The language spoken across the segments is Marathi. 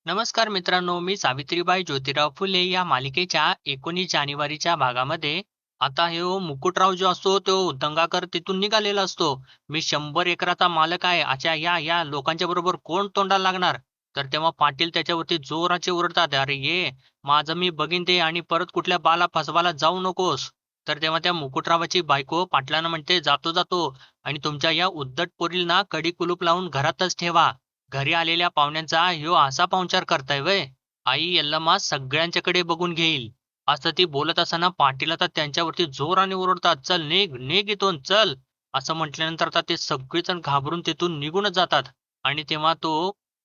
नमस्कार मित्रांनो, मी सावित्रीबाई ज्योतिराव फुले या मालिकेच्या 19 जानेवारीच्या भागामध्ये आता हो मुकुटराव जो असतो तो दंगाकर तिथून निघालेला असतो. मी 100 एकराचा मालक आहे. अशा या लोकांच्या बरोबर कोण तोंडाला लागणार? तर तेव्हा पाटील त्याच्यावरती जोराचे ओरडतात, "अरे ये, माझं मी बघीन ते आणि परत कुठल्या बाला फसवायला जाऊ नकोस." तर तेव्हा त्या मुकुटरावाची बायको पाटलांना म्हणते, "जातो जातो आणि तुमच्या या उद्धट पोरीला ना कडी कुलूप लावून घरातच ठेवा. घरी आलेल्या पाहुण्यांचा ह्यो असा पाहुणचार करताय व्हय? आई यल्लमा सगळ्यांच्याकडे बघून घेईल." असं ती बोलत असताना पाटील आता त्यांच्यावरती जोराने ओरडतात, "चल निघ, निघ इथून चल." असं म्हटल्यानंतर आता ते सगळेजण घाबरून तिथून निघूनच जातात. आणि तेव्हा तो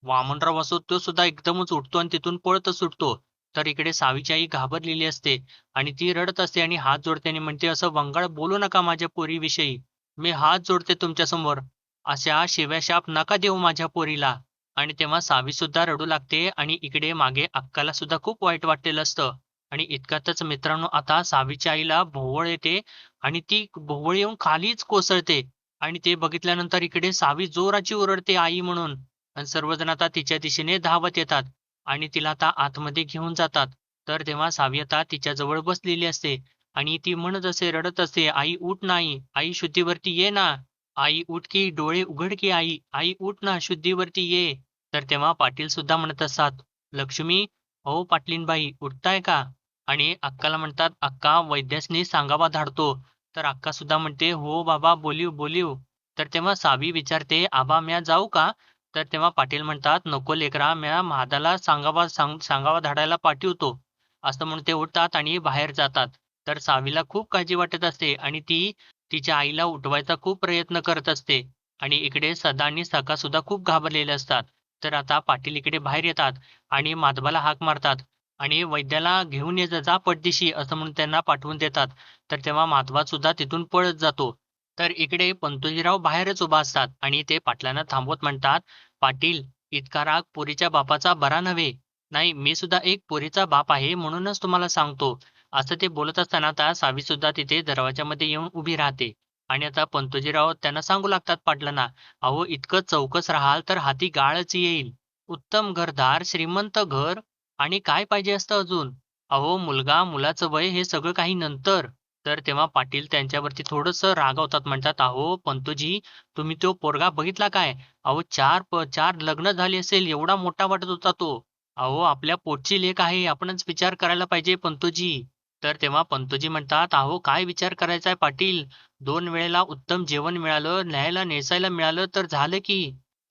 वामनराव असो तो सुद्धा एकदमच उठतो आणि तिथून पळतच सुटतो. तर इकडे सावीची आई घाबरलेली असते आणि ती रडत असते आणि हात जोडते आणि म्हणते, "असं वंगाळ बोलू नका माझ्या पोरीविषयी. मी हात जोडते तुमच्यासमोर. अशा शिव्या-शाप नका देऊ माझ्या पोरीला." आणि तेव्हा सावी सुद्धा रडू लागते आणि इकडे मागे अक्काला सुद्धा खूप वाईट वाटलेलं असतं. आणि इतक्यातच मित्रांनो आता सावीच्या आईला भोवळ येते आणि ती भोवळ येऊन खालीच कोसळते. आणि ते बघितल्यानंतर इकडे सावी जोराची ओरडते आई म्हणून. आणि सर्वजण आता तिच्या दिशेने धावत येतात आणि तिला आता आतमध्ये घेऊन जातात. तर तेव्हा सावी आता तिच्याजवळ बसलेली असते आणि ती म्हणत असते, रडत असते, "आई उठ ना आई, आई शुद्धीवरती ये ना. आई उठ की डोळे उघड की आई, आई उठ ना शुद्धीवरती ये." तर तेव्हा पाटील सुद्धा म्हणत असतात, "लक्ष्मी, हो पाटलीनबाई उठताय का?" आणि अक्काला म्हणतात, "अक्का वैद्यासनी सांगावा धाडतो." तर अक्का सुद्धा म्हणते, "हो बाबा बोलीव बोलीव." तर तेव्हा सावी विचारते, "आबा म्या जाऊ का?" तर तेव्हा पाटील म्हणतात, "नको लेकरा, म्या म्हादाला सांगावा धाडायला पाठवितो." असं म्हणून ते उठतात आणि बाहेर जातात. तर सावीला खूप काळजी वाटत असते आणि ती तिच्या आईला उठवायचा खूप प्रयत्न करत असते. आणि इकडे सदा आणि सखा सुद्धा खूप घाबरलेले असतात. तर आता पाटील इकडे बाहेर येतात आणि माधवाला हाक मारतात आणि "वैद्याला घेऊन ये जा जा पटदिशी" असं म्हणून त्यांना पाठवून देतात. तर तेव्हा माधवा सुद्धा तिथून पळत जातो. तर इकडे पंतोजीराव बाहेरच उभा असतात आणि ते पाटलांना थांबवत म्हणतात, "पाटील, इतका राग पोरीच्या बापाचा बरा नव्हे. नाही, मी सुद्धा एक पोरीचा बाप आहे म्हणूनच तुम्हाला सांगतो." असं ते बोलत असताना आता सावी सुद्धा तिथे दरवाजामध्ये येऊन उभी राहते. आणि आता पंतोजीराव त्यांना सांगू लागतात पाटलांना, "अहो इतकं चौकस राहाल तर हाती गाळच येईल. उत्तम घरदार, श्रीमंत घर आणि काय पाहिजे असतं अजून? अहो मुलगा, मुलाचं वय हे सगळं काही नंतर." तर तेव्हा पाटील त्यांच्यावरती थोडंसं रागावतात. म्हणतात, "अहो पंतोजी, तुम्ही तो पोरगा बघितला काय? अहो 4 लग्न झाली असेल एवढा मोठा वाटत होता तो. अहो आपल्या पोटची लेक आहे. आपणच विचार करायला पाहिजे पंतोजी." तर तेव्हा पंतोजी म्हणतात, "अहो काय विचार करायचा आहे पाटील? 2 वेळेला उत्तम जेवण मिळालं, न्यायला नेसायला मिळालं तर झालं की."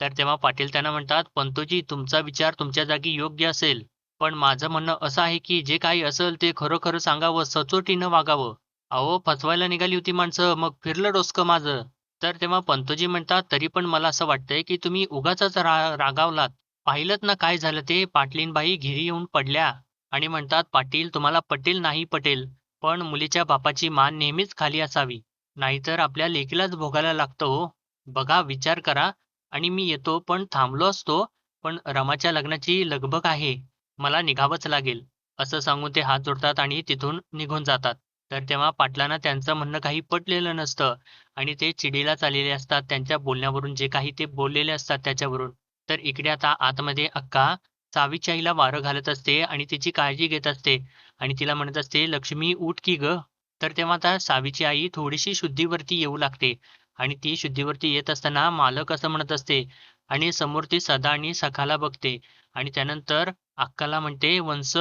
तर तेव्हा पाटील त्यांना म्हणतात, "पंतोजी तुमचा विचार तुमच्या जागी योग्य असेल. पण माझं म्हणणं असं आहे की जे काही असेल ते खरं-खरं सांगावं, सचोटीनं वागावं. अहो फसवायला निघाली होती माणसं, मग फिरलं डोसकं माझं." तर तेव्हा पंतोजी म्हणतात, "तरी पण मला असं वाटतंय की तुम्ही उगाचच रागावलात. पाहिलत ना काय झालं ते? पाटलीनबाई घरी येऊन पडल्या." आणि म्हणतात, "पाटील तुम्हाला पटेल नाही पटेल, पण मुलीच्या बापाची मान नेहमीच खाली असावी. नाहीतर आपल्या लेकीलाच भोगायला लागतं हो. बघा विचार करा आणि मी येतो पण थांबलो असतो, पण रमाच्या लग्नाची लगबग आहे. मला निघावंच लागेल." असं सांगून ते हात जोडतात आणि तिथून निघून जातात. तर तेव्हा पाटलांना त्यांचं म्हणणं काही पटलेलं नसतं आणि ते चिडीला आलेले असतात त्यांच्या बोलण्यावरून जे काही ते बोललेले असतात त्याच्यावरून. तर इकडे आता आतमध्ये अक्का चावीच्या आईला वारं घालत असते आणि तिची काळजी घेत असते आणि तिला म्हणत असते, "लक्ष्मी उठ की गं." तर तेव्हा आता सावीची आई थोडीशी शुद्धीवरती येऊ लागते आणि ती शुद्धीवरती येत असताना मालक असं म्हणत असते आणि समोर ती सदा आणि सखाला बघते आणि त्यानंतर अक्काला म्हणते, "वंस,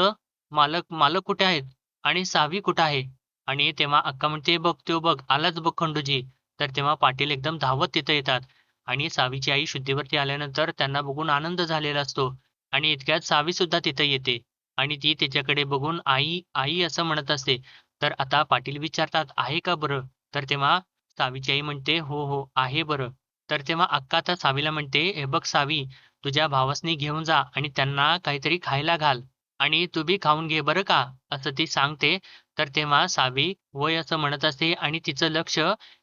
मालक मालक कुठे आहेत? आणि सावी कुठे आहे?" आणि तेव्हा अक्का म्हणते, "बघ तो बघ, आलाच बघ खंडूजी." तर तेव्हा पाटील एकदम धावत तिथे येतात आणि सावीची आई शुद्धीवरती आल्यानंतर त्यांना बघून आनंद झालेला असतो. आणि इतक्यात सावी सुद्धा तिथे येते आणि ती तिच्याकडे बघून "आई, आई" असं म्हणत असते. तर आता पाटील विचारतात, "आहे का बरं?" तर तेव्हा सावीची आई म्हणते, "हो, हो, आहे बरं." तर तेव्हा अक्का आता सावीला म्हणते, "हे बघ सावी, तुझ्या भावासनी घेऊन जा आणि त्यांना काहीतरी खायला घाल आणि तू बी खाऊन घे बरं का." असं ती सांगते. तर तेव्हा सावी "होय" असं म्हणत असते आणि तिचं लक्ष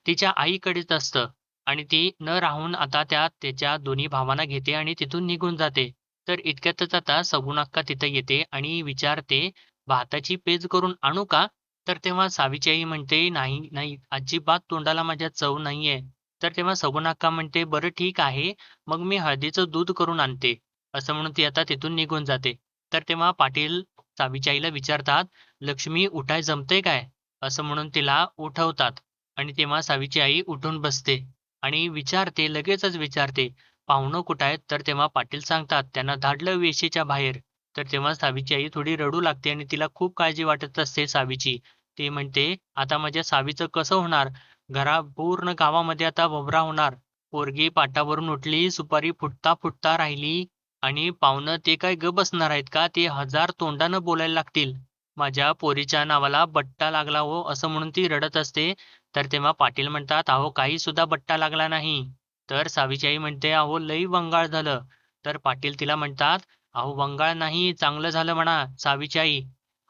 तिच्या आईकडेच असतं आणि ती न राहून आता तिच्या दोन्ही भावांना घेते आणि तिथून निघून जाते. तर इतक्यातच आता सगुण अक्का तिथे येते आणि विचारते, "भाताची पेज करून आणू का?" तर तेव्हा सावीची आई म्हणते, "नाही, नाही, अजिबात तोंडाला माझ्या चव नाहीये." तर तेव्हा सगुण अक्का म्हणते, "बरं ठीक आहे, मग मी हळदीचं दूध करून आणते." असं म्हणून ती आता तिथून निघून जाते. तर तेव्हा पाटील सावीच्या आईला विचारतात, "लक्ष्मी उठाय जमतंय काय?" असं म्हणून तिला उठवतात आणि तेव्हा सावीची आई उठून बसते आणि विचारते, लगेचच विचारते, "पाहुणं कुठं आहेत?" तर तेव्हा पाटील सांगतात, "त्यांना धाडलं वेशीच्या बाहेर." तर तेव्हा सावीची आई थोडी रडू लागते आणि तिला खूप काळजी वाटत असते सावीची. ती म्हणते, "आता माझ्या सावीचं कसं होणार? पूर्ण गावामध्ये आता बोबरा होणार. पोरगी पाटावरून उठली, सुपारी फुटता-फुटता राहिली आणि पाहुणं ते काय गप्प बसणार आहेत का? ते हजार तोंडानं बोलायला लागतील. माझ्या पोरीच्या नावाला बट्टा लागला हो, असं म्हणून ती रडत असते. तर तेव्हा पाटील म्हणतात, "अहो काही सुद्धा बट्टा लागला नाही." तर सावीची आई म्हणते, "अहो लई वंगाळ झालं." तर पाटील तिला म्हणतात, "अहो वंगाळ नाही, चांगलं झालं म्हणा सावीची आई.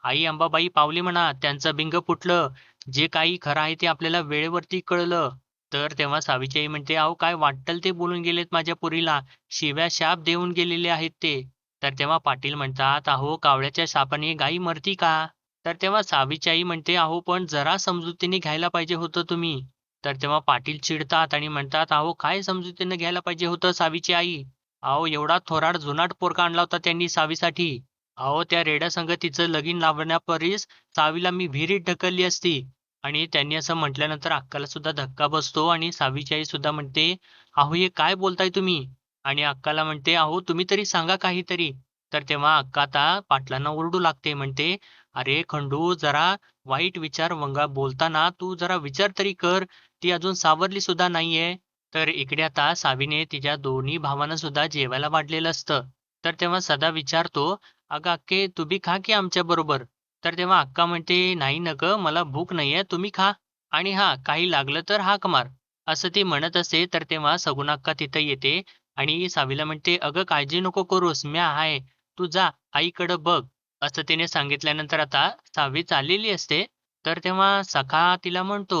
आई अंबाबाई पावली म्हणा, त्यांचं बिंग फुटलं. जे काही खरं आहे ते आपल्याला वेळेवरती कळलं." तर तेव्हा सावित्री आई म्हणते, "अहो काय वाट्टेल ते बोलून गेलेत माझ्या पोरीला. शिव्या शाप देऊन गेलेले आहेत ते." तर तेव्हा पाटील म्हणतात, "अहो कावळ्याच्या शापाने गाई मरती का?" तर तेव्हा सावित्री आई म्हणते, "अहो पण जरा समजुतीने घ्यायला पाहिजे होतं तुम्ही." तर तेव्हा पाटील चिडतात आणि म्हणतात, "अहो काय समजुतीने घ्यायला पाहिजे होतं सावीची आई? अहो एवढा थोराड जुनाट पोरगा आणला होता त्यांनी सावीसाठी. अहो त्या रेड्यासंग तिचं लगीन लावण्यापरीस सावीला मी विहिरीत ढकलली असती." आणि त्यांनी असं म्हटल्यानंतर अक्काला सुद्धा धक्का बसतो आणि सावीची आई सुद्धा म्हणते, "अहो हे काय बोलताय तुम्ही?" आणि अक्काला म्हणते, "अहो तुम्ही तरी सांगा काहीतरी." तर तेव्हा अक्का आता पाटलांना ओरडू लागते. म्हणते, "अरे खंडू जरा वाईट विचार बोलताना तू जरा विचार तरी कर. ती अजून सावरली सुद्धा नाहीये." तर इकडे आता सावीने तिच्या दोन्ही भावांना सुद्धा जेवायला वाढलेलं असतं. तर तेव्हा सदा विचारतो, "अगं अक्के तू बी खा की आमच्याबरोबर." तर तेव्हा अक्का म्हणते, "नाही ना गं, मला भूक नाहीये, तुम्ही खा आणि हां, काही लागलं तर हाक मार." असं ती म्हणत असते. तर तेव्हा सगुणा अक्का तिथं येते आणि सावीला म्हणते, "अगं काळजी नको करूस, मी आहे. तू जा आईकडं बघ." असं तिने सांगितल्यानंतर आता सावी चाललेली असते. तर तेव्हा सखा तिला म्हणतो,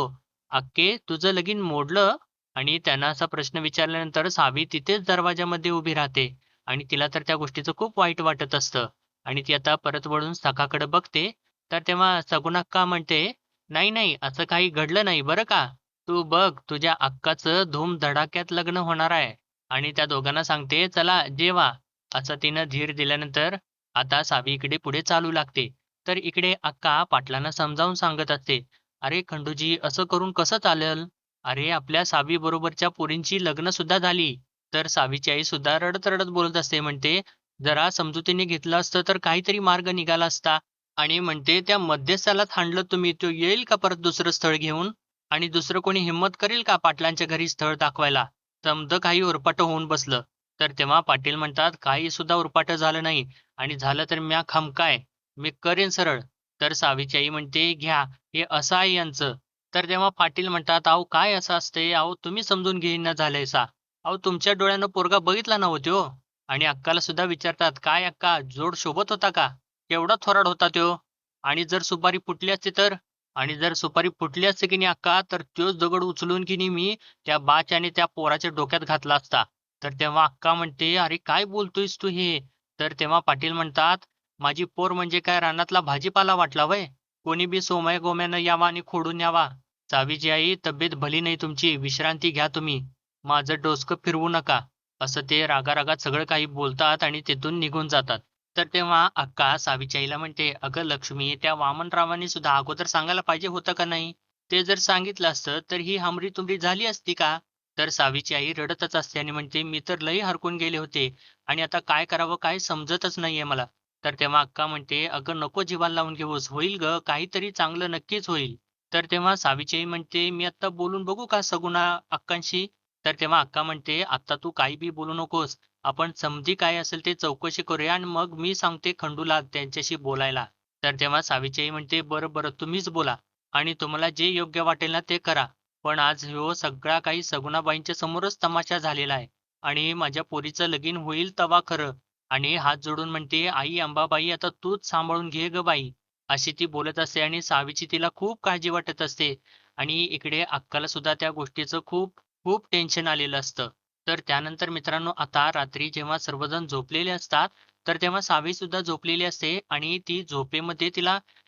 "अक्के तुझं लगीन मोडलं?" आणि त्यांना असा प्रश्न विचारल्यानंतर सावी तिथेच दरवाजामध्ये उभी राहते आणि तिला तर त्या गोष्टीचं खूप वाईट वाटत असतं. आणि ती आता परत वळून सखाकडे बघते, तर तेव्हा सगुणाक्का म्हणते, "नाही, नाही, असं काही घडलं नाही बरं का. तू बघ तुझ्या अक्काचं धूम-धडाक्यात लग्न होणार आहे." आणि त्या दोघांना सांगते, "चला जेवा." असं तिनं धीर दिल्यानंतर आता सावी इकडे पुढे चालू लागते. तर इकडे अक्का पाटलांना समजावून सांगत असते, "अरे खंडूजी, असं करून कसं चालेल? अरे आपल्या सावीबरोबरच्या पोरींची लग्न सुद्धा झाली." तर सावीची आई सुद्धा रडत-रडत बोलत असते. म्हणते, "जरा समजुतीने घेतलं असतं तर काहीतरी मार्ग निघाला असता." आणि म्हणते, "त्या मध्यस्थाला थांबलं तुम्ही, तो येईल का परत दुसरं स्थळ घेऊन? आणि दुसरं कोणी हिंमत करेल का पाटलांच्या घरी स्थळ दाखवायला?" समदं काही उरपाटं होऊन बसलं. तर तेव्हा पाटील म्हणतात, "काही सुद्धा उरपाटं झालं नाही आणि झालं तर म्या खमकाय. मी करेन सरळ." तर सावीची आई म्हणते, "घ्या, हे असं आहे यांचं." तर तेव्हा पाटील म्हणतात, "अहो काय असं असतंय? अहो तुम्ही समजून घेईना झालायसा. अहो तुमच्या डोळ्यानं पोरगा बघितला ना हो त्यो." आणि अक्काला सुद्धा विचारतात, "काय अक्का जोड शोभत होता का? केवढा थोराड होता त्यो? आणि जर सुपारी फुटली असती तर? आणि जर सुपारी फुटली असती की नाही अक्का, तर तोच दगड उचलून की नाही मी त्या बाच्या आणि त्या पोराच्या डोक्यात घातला असता." तर तेव्हा अक्का म्हणते, "अरे काय बोलतोयस तू हे?" तर तेव्हा पाटील म्हणतात, "माझी पोर म्हणजे काय रानातला भाजीपाला वाटला व्हय? कोणी बी सोम्या-गोम्यानं यावा आणि खोडून न्यावा. सावीची आई तब्येत भली नाही तुमची, विश्रांती घ्या तुम्ही. माझं डोसकं फिरवू नका." असं ते रागा-रागात सगळं काही बोलतात आणि तिथून निघून जातात. तर तेव्हा अक्का सावीच्या आईला म्हणते, "अगं लक्ष्मी, त्या वामनरावांनी सुद्धा अगोदर सांगायला पाहिजे होतं का नाही? ते जर सांगितलं असतं तर ही हमरी-तुमरी झाली असती का?" तर सावीची आई रडतच असते आणि म्हणते, "मी तर लई हरकून गेले होते आणि आता काय करावं काय समजतच नाहीये मला." तर तेव्हा अक्का म्हणते, "अगं नको जीवाला लावून घेऊस. होईल गं, काहीतरी चांगलं नक्कीच होईल." तर तेव्हा सावीची आई म्हणते, "मी आत्ता बोलून बघू का सगुणा अक्कांशी?" तर तेव्हा अक्का म्हणते, "आत्ता तू काही बी बोलू नकोस. आपण समधी काय असेल ते चौकशी करूया आणि मग मी सांगते खंडूला त्यांच्याशी बोलायला." तर तेव्हा सावित्री आई म्हणते, "बरं, बरं तुम्हीच बोला आणि तुम्हाला जे योग्य वाटेल ना ते करा. पण आज ह्यो सगळा काही सगुणाबाईंच्या समोरच तमाशा झालेला आहे आणि माझ्या पोरीचं लगीन होईल तेव्हा खरं." आणि हात जोडून म्हणते, "आई अंबाबाई आता तूच सांभाळून घे गं बाई." अशी ती बोलत असते आणि सावीची तिला खूप काळजी वाटत असते आणि इकडे अक्काला सुद्धा त्या गोष्टीचं खूप खूप टेन्शन आलेलं असतं. तर त्यानंतर मित्रांनो आता रात्री जेव्हा सर्वजण झोपलेले असतात, तर तेव्हा सावी सुद्धा झोपलेली असते आणि ती झोपेमध्ये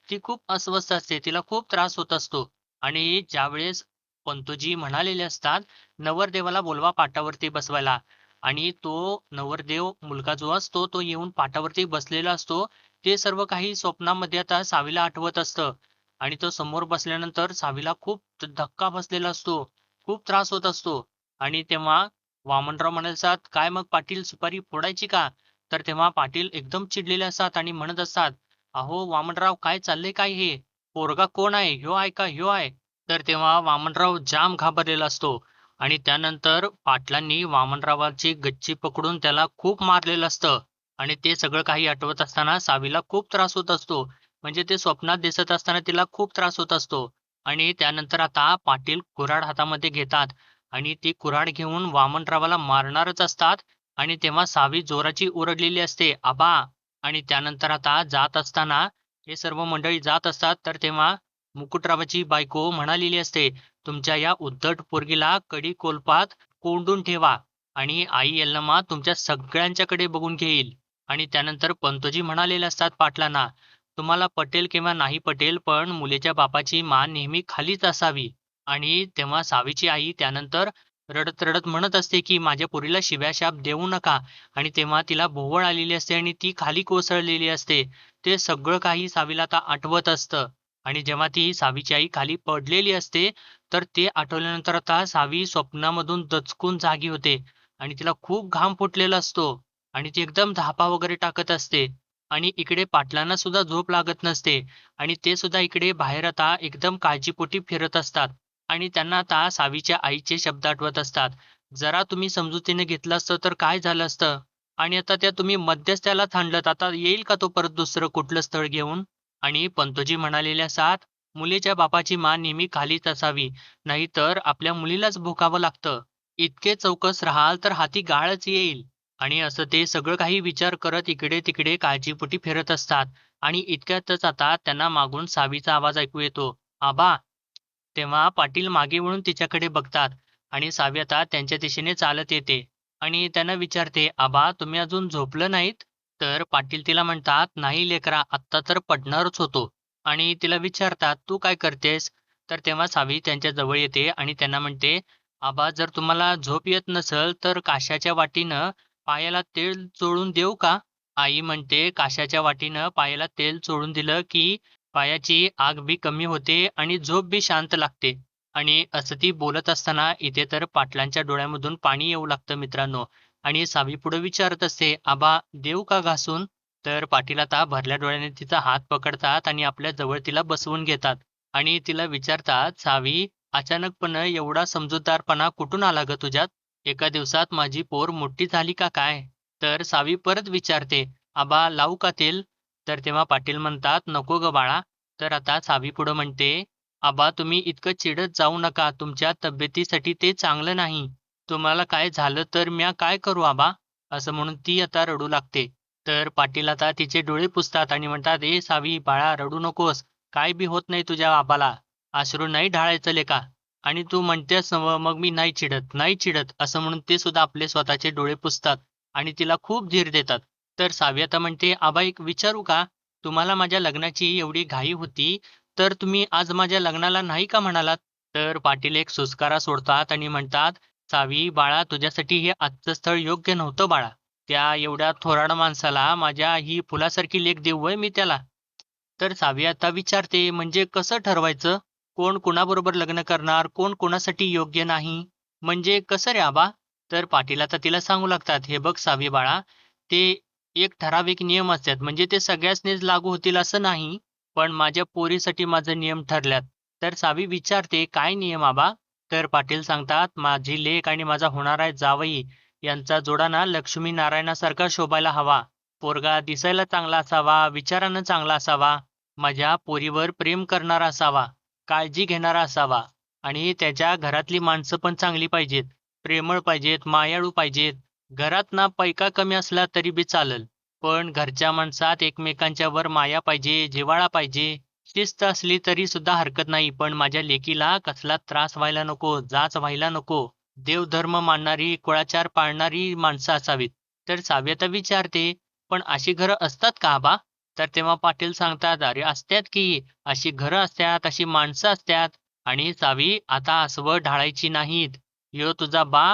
ती खूप अस्वस्थ असते. तिला खूप त्रास होत असतो आणि ज्यावेळेस पंतोजी म्हणालेले असतात, "नवरदेवाला बोलवा पाटावरती बसवायला." आणि तो नवरदेव मुलगा जो असतो तो येऊन पाटावरती बसलेला असतो. ते सर्व काही स्वप्नामध्ये आता सावीला आठवत असतं आणि तो समोर बसल्यानंतर सावीला खूप धक्का बसलेला असतो. खूप त्रास होत असतो आणि तेव्हा वामनराव म्हणाले, "काय मग पाटील सुपारी फोडायची का?" तर तेव्हा पाटील एकदम चिडलेले असतात आणि म्हणत असतात, "अहो वामनराव काय चाललंय काय हे? पोरगा कोण आहे? ह्यो आहे का? ह्यो आहे?" तर तेव्हा वामनराव जाम घाबरलेला असतो आणि त्यानंतर पाटलांनी वामनरावाची गच्ची पकडून त्याला खूप मारलेलं असतं आणि ते सगळं काही आठवत असताना सावीला खूप त्रास होत असतो. म्हणजे ते स्वप्नात दिसत असताना तिला खूप त्रास होत असतो आणि त्यानंतर आता पाटील कुऱ्हाड हातामध्ये घेतात आणि ती कुऱ्हाड घेऊन वामनरावाला मारणारच असतात आणि तेव्हा सावी जोराची ओरडलेली असते, "आबा!" आणि त्यानंतर आता जात असताना हे सर्व मंडळी जात असतात तर तेव्हा मुकुटरावाची बायको म्हणालेली असते, "तुमच्या या उद्धट पोरगीला कडी-कोलपात कोंडून ठेवा आणि आई यल्लमा तुमच्या सगळ्यांच्याकडे बघून घेईल." आणि त्यानंतर पंतोजी म्हणालेले असतात पाटलांना, "तुम्हाला पटेल किंवा नाही पटेल, पण मुलीच्या बापाची मान नेहमी खालीच असावी." आणि तेव्हा सावीची आई त्यानंतर रडत-रडत म्हणत असते, की "माझ्या पोरीला शिव्या-शाप देऊ नका." आणि तेव्हा तिला भोवळ आलेली असते आणि ती खाली कोसळलेली असते. ते सगळं काही सावीला आता आठवत असतं आणि जेव्हा ती सावीची आई खाली पडलेली असते, तर ते आठवल्यानंतर आता सावी स्वप्नामधून दचकून जागी होते आणि तिला खूप घाम फुटलेला असतो आणि ती एकदम धापा वगैरे टाकत असते आणि इकडे पाटलांना सुद्धा झोप लागत नसते आणि ते सुद्धा इकडे बाहेर आता एकदम काळजीपोटी फिरत असतात आणि त्यांना आता सावीच्या आईचे शब्द आठवत असतात. "जरा तुम्ही समजुतीने घेतलं असतं तर काय झालं असतं? आणि आता त्या तुम्ही मध्यस्थ्यालाच आणलत. आता येईल का तो परत दुसरं कुठलं स्थळ घेऊन?" आणि पंतोजी म्हणालेले असतात, "मुलीच्या बापाची मान नेहमी खालीच असावी, नाहीतर आपल्या मुलीलाच भोगावं लागतं. इतके चौकस राहाल तर हाती गाळच येईल." आणि असं ते सगळं काही विचार करत इकडे-तिकडे काळजीपोटी फिरत असतात आणि इतक्यातच आता त्यांना मागून सावीचा आवाज ऐकू येतो, "आबा!" तेव्हा पाटील मागे वळून तिच्याकडे बघतात आणि सावी आता त्यांच्या दिशेने चालत येते आणि त्यांना विचारते, "आबा, तुम्ही अजून झोपलं नाहीत?" तर पाटील तिला म्हणतात, "नाही लेकरा, आत्ता तर पडणारच होतो." आणि तिला विचारतात, "तू काय करतेस?" तर तेव्हा सावी त्यांच्या जवळ येते आणि त्यांना म्हणते, "आबा, जर तुम्हाला झोप येत नसेल तर काशाच्या वाटीनं पायाला तेल चोळून देऊ का?" आई म्हणते, "काशाच्या वाटीनं पायाला तेल चोळून दिलं की पायाची आग बी कमी होते आणि झोप बी शांत लागते." आणि असं ती बोलत असताना इथे तर पाटलांच्या डोळ्यामधून पाणी येऊ लागतं मित्रांनो. आणि सावी पुढे विचारत असते, "आबा देऊ का घासून?" तर पाटील आता भरल्या डोळ्याने तिचा हात पकडतात आणि आपल्या जवळ तिला बसवून घेतात आणि तिला विचारतात, "सावी, अचानकपणे एवढा समजूतदारपणा कुठून आला गं तुझ्यात? एका दिवसात माझी पोर मोठी झाली का काय?" तर सावी परत विचारते, "आबा लावू का तेल?" तर तेव्हा पाटील म्हणतात, "नको गं बाळा." तर आता सावी पुढं म्हणते, "आबा तुम्ही इतकं चिडत जाऊ नका. तुमच्या तब्येतीसाठी ते चांगलं नाही. तुम्हाला काय झालं तर म्या काय करू आबा?" असं म्हणून ती आता रडू लागते. तर पाटील आता तिचे डोळे पुसतात आणि म्हणतात, "ए सावी बाळा रडू नकोस. काय बी होत नाही तुझ्या आबाला. अश्रू नाही ढाळायचं लेका. आणि तू म्हणतेस नव्हं मग मी नाही चिडत, नाही चिडत." असं म्हणून ते सुद्धा आपले स्वतःचे डोळे पुसतात आणि तिला खूप धीर देतात. तर सावी आता म्हणते, "आबा एक विचारू का? तुम्हाला माझ्या लग्नाची एवढी घाई होती, तर तुम्ही आज माझ्या लग्नाला नाही का म्हणालात?" तर पाटील एक सुस्कारा सोडतात आणि म्हणतात, "सावी बाळा तुझ्यासाठी हे आजचं स्थळ योग्य नव्हतं बाळा. त्या एवढ्या थोराड माणसाला माझ्या ही फुलासारखी लेक देऊ होय मी त्याला?" तर सावी आता विचारते, "म्हणजे कसं ठरवायचं? कोण कुणाबरोबर लग्न करणार, कोण कोणासाठी योग्य नाही? म्हणजे कसं रे आबा?" तर पाटील आता तिला सांगू लागतात, "हे बघ सावी बाळा, ते एक ठराविक नियम असतात. म्हणजे ते सगळ्यासनीच लागू होतील असं नाही. पण माझ्या पोरीसाठी माझे नियम ठरल्यात." तर सावी विचारते, "काय नियम आबा?" तर पाटील सांगतात, "माझी लेक आणि माझा होणारा जावई यांचा जोडा ना लक्ष्मी-नारायणासारखा शोभायला हवा. पोरगा दिसायला चांगला असावा, विचारानं चांगला असावा, माझ्या पोरीवर प्रेम करणारा असावा, काळजी घेणारा असावा आणि त्याच्या घरातली माणसं पण चांगली पाहिजेत, प्रेमळ पाहिजेत, मायाळू पाहिजेत. घरात ना पैका कमी असला तरी बी चालेल, पण घरच्या माणसात एकमेकांच्यावर माया पाहिजे, जिव्हाळा पाहिजे. शिस्त असली तरी सुद्धा हरकत नाही, पण माझ्या लेकीला कसला त्रास व्हायला नको, जाच व्हायला नको. देवधर्म मानणारी, कुळाचार पाळणारी माणसं असावीत." तर साव्यता विचारते, "पण अशी घरं असतात का आबा?" तर तेव्हा पाटील सांगतात, "अरे असत्यात की. अशी घरं असत्यात, अशी माणसं असत्यात." आणि सावी आता अस्वं ढाळायची नाहीत. ह्यो तुझा बा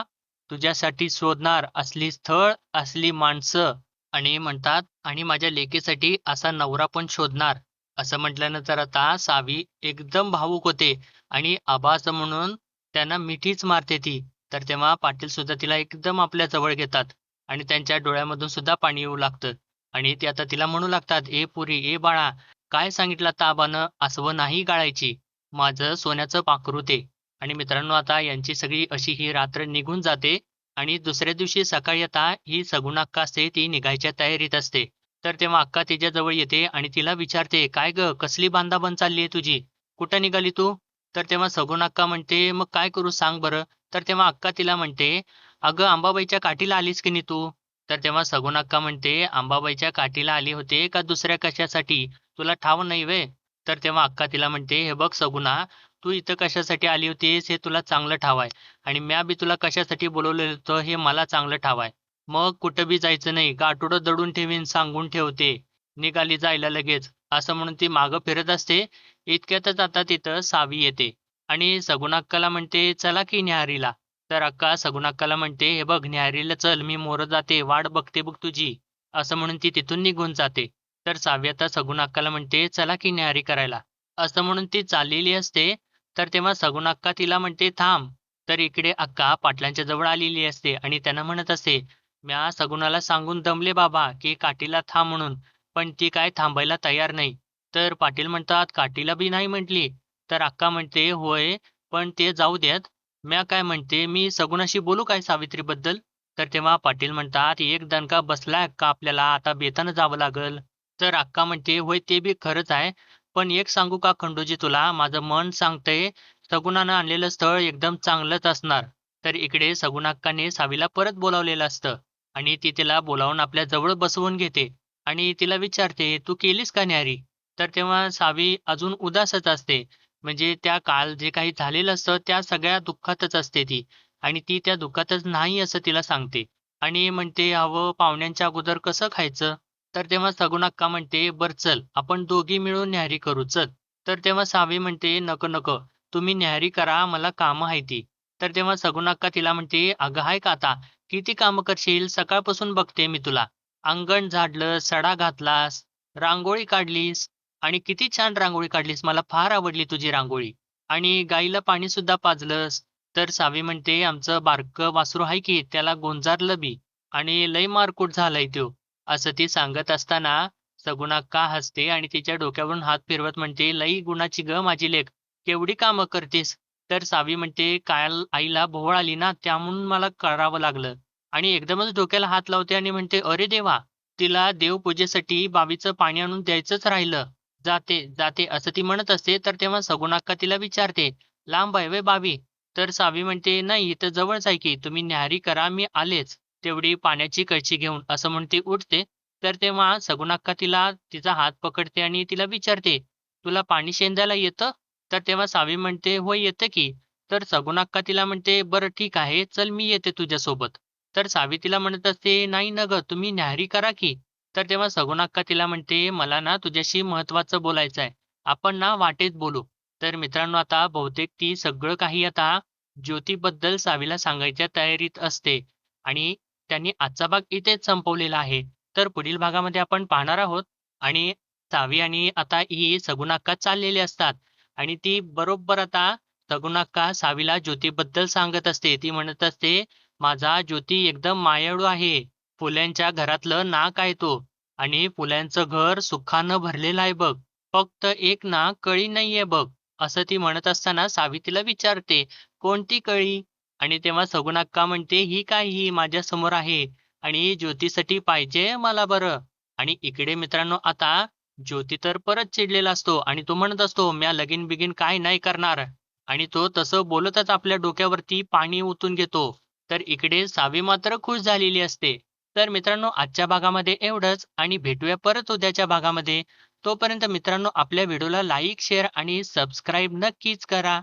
तुझ्यासाठी शोधणार असली स्थळ, असली माणसं आणि म्हणतात आणि माझ्या लेकीसाठी असा नवरा पण शोधणार. असं म्हटल्यानंतर आता सावी एकदम भावूक होते आणि आबास म्हणून त्यांना मिठीच मारते ती. तर तेव्हा पाटील सुद्धा तिला एकदम आपल्या जवळ घेतात आणि त्यांच्या डोळ्यामधून सुद्धा पाणी येऊ लागतं आणि ते आता तिला म्हणू लागतात, "ए पोरी, ए बाळा, काय सांगितलं आता आबानं? अस्वं नाही गाळायची. माझं सोन्याचं पाखरू ते." आणि मित्रांनो आता यांची सगळी अशी ही रात्र निघून जाते आणि दुसऱ्या दिवशी सकाळी आता ही सगुण अक्का असते ती निघायच्या तयारीत असते. तर तेव्हा अक्का तिच्याजवळ येते आणि तिला विचारते, "काय गं, कसली बांधाबंध चालली आहे तुझी? कुठं निघाली तू?" तर तेव्हा सगुण अक्का म्हणते, "मग काय करू सांग बरं?" तर तेव्हा अक्का तिला म्हणते, "अगं अंबाबाईच्या काठीला आलीस की नाही तू?" तर तेव्हा सगुण अक्का म्हणते, "अंबाबाईच्या काठीला आली होते का दुसऱ्या कशासाठी? तुला ठाव नाही व्हय?" तर तेव्हा अक्का तिला म्हणते, "हे बघ सगुणा, तू इथं कशासाठी आली होतीस हे तुला चांगलं ठाव आहे आणि म्या बी तुला कशासाठी बोलवलेलं होतं हे मला चांगलं ठाव आहे. मग कुठं बी जायचं नाही. गाठोडं दडून ठेवीन सांगून ठेवते. निघाली जायला लगेच." असं म्हणून ती मागं फिरत असते. इतक्यातच आता तिथं सावी येते आणि सगुण अक्काला म्हणते, "चला की न्याहारीला." तर अक्का सगुण अक्काला म्हणते, "हे बघ न्याहारीला चल, मी मोरं जाते, वाट बघते बघ तुझी." असं म्हणून ती तिथून निघून जाते. तर सावी आता सगुण अक्काला म्हणते, "चला की न्याहारी करायला." असं म्हणून ती चाललेली असते. तर तेव्हा सगुण अक्का तिला म्हणते, "थांब." तर इकडे अक्का पाटलांच्या जवळ आलेली असते आणि त्यांना म्हणत असते, "म्या सगुणाला सांगून दमले बाबा, की काठीला थांब म्हणून, पण ती काय थांबायला तयार नाही." तर पाटील म्हणतात, "काठीला बी नाही म्हटली." तर अक्का म्हणते, "होय, पण ते जाऊ द्यात. म्या काय म्हणते, मी सगुणाशी बोलू काय सावित्रीबद्दल?" तर तेव्हा पाटील म्हणतात, "एक दणका बसलाय अक्का आपल्याला, आता बेतानं जावं लागल." तर अक्का म्हणते, "होय, ते बी खरंच आहे. पण एक सांगू का खंडोजी तुला, माझं मन सांगतंय सगुणानं आणलेलं स्थळ एकदम चांगलंच असणार." तर इकडे सगुण अक्काने सावीला परत बोलावलेलं असतं आणि ती तिला बोलावून आपल्या जवळ बसवून घेते आणि तिला विचारते, "तू केलीस का न्यारी?" तर तेव्हा सावी अजून उदासच असते. म्हणजे त्या काल जे काही झालेलं असतं त्या सगळ्या दुःखातच असते ती आणि ती त्या दुःखातच नाही असं तिला सांगते आणि म्हणते, "अहो, पाहुण्यांच्या अगोदर कसं खायचं?" तर तेव्हा सगुण अक्का म्हणते, "बरं चल, आपण दोघी मिळून न्याहारी करू चल." तर तेव्हा सावी म्हणते, "नको, नको. तुम्ही न्याहारी करा, मला कामं हायती." तर तेव्हा सगुण अक्का तिला म्हणते, "अगं आहे का आता? किती कामं करशील? सकाळपासून बघते मी तुला. अंगण झाडलं, सडा घातलास, रांगोळी काढलीस आणि किती छान रांगोळी काढलीस. मला फार आवडली तुझी रांगोळी आणि गाईला पाणी सुद्धा पाजलंस." तर सावी म्हणते, "आमचं बारकं वासरू आहे की त्याला गोंजारलं बी आणि लय मारकूट झालाय त्यो." असं ती सांगत असताना सगुण अक्का हसते आणि तिच्या डोक्यावरून हात फिरवत म्हणते, "लई गुणाची गं माझी लेक. केवढी कामं करतेस?" तर सावी म्हणते, "काल आईला भोवळ आली ना, त्यामुळं मला करावं लागलं." आणि एकदमच डोक्याला हात लावते आणि म्हणते, "अरे देवा! तिला देवपूजेसाठी बावीचं पाणी आणून द्यायचंच राहिलं. जाते, जाते." असं ती म्हणत असते. तर तेव्हा सगुण अक्का तिला विचारते, "लांब आहे व्हय बावी?" तर सावी म्हणते, "नाही, इथं जवळच आहे की. तुम्ही न्याहारी करा, मी आलेच. तेवढी पाण्याची कळशी घेऊन." असं म्हणून ती उठते. तर तेव्हा सगुण अक्का तिला तिचा हात पकडते आणि तिला विचारते, "तुला पाणी शेंदायला येतं?" तर तेव्हा सावी म्हणते, "होय, येतं की." तर सगुण अक्का तिला म्हणते, "बरं ठीक आहे, चल मी येते तुझ्यासोबत." तर सावी तिला म्हणत असते, "नाही ना गं, तुम्ही न्याहारी करा की." तर तेव्हा सगुण अक्का तिला म्हणते, "मला ना तुझ्याशी महत्त्वाचं बोलायचं आहे. आपण ना वाटेत बोलू." तर मित्रांनो आता बहुतेक ती सगळं काही आता ज्योतीबद्दल सावीला सांगायच्या तयारीत असते आणि त्यांनी आजचा भाग इथेच संपवलेला आहे. तर पुढील भागामध्ये आपण पाहणार आहोत आणि सावी आणि आता ही सगुण अक्का चाललेले असतात आणि ती बरोबर आता सगुण अक्का सावीला ज्योतीबद्दल सांगत असते. ती म्हणत असते, "माझा ज्योती एकदम मायाळू आहे. फुल्यांच्या घरातलं नाक आहे तो आणि फुल्यांचं घर सुखानं भरलेलं आहे बघ. फक्त एक ना कळी नाहीये बघ." असं ती म्हणत असताना सावी तिला विचारते, "कोणती कळी?" आणि तेव्हा सगुण अक्का म्हणते, "ही काय ही माझ्यासमोर आहे आणि ज्योतीसाठी पाहिजे मला बरं." आणि इकडे मित्रांनो आता ज्योती तर परत चिडलेला असतो आणि तो म्हणत असतो, "म्या लगीन-बिगीन काय नाही करणार." आणि तो तसं बोलतच आपल्या डोक्यावरती पाणी ओतून घेतो. तर इकडे सावी मात्र खुश झालेली असते. तर मित्रांनो आजच्या भागामध्ये एवढंच आणि भेटूया परत उद्याच्या भागामध्ये. तोपर्यंत मित्रांनो आपल्या व्हिडिओला लाईक, शेअर आणि सबस्क्राईब नक्कीच करा.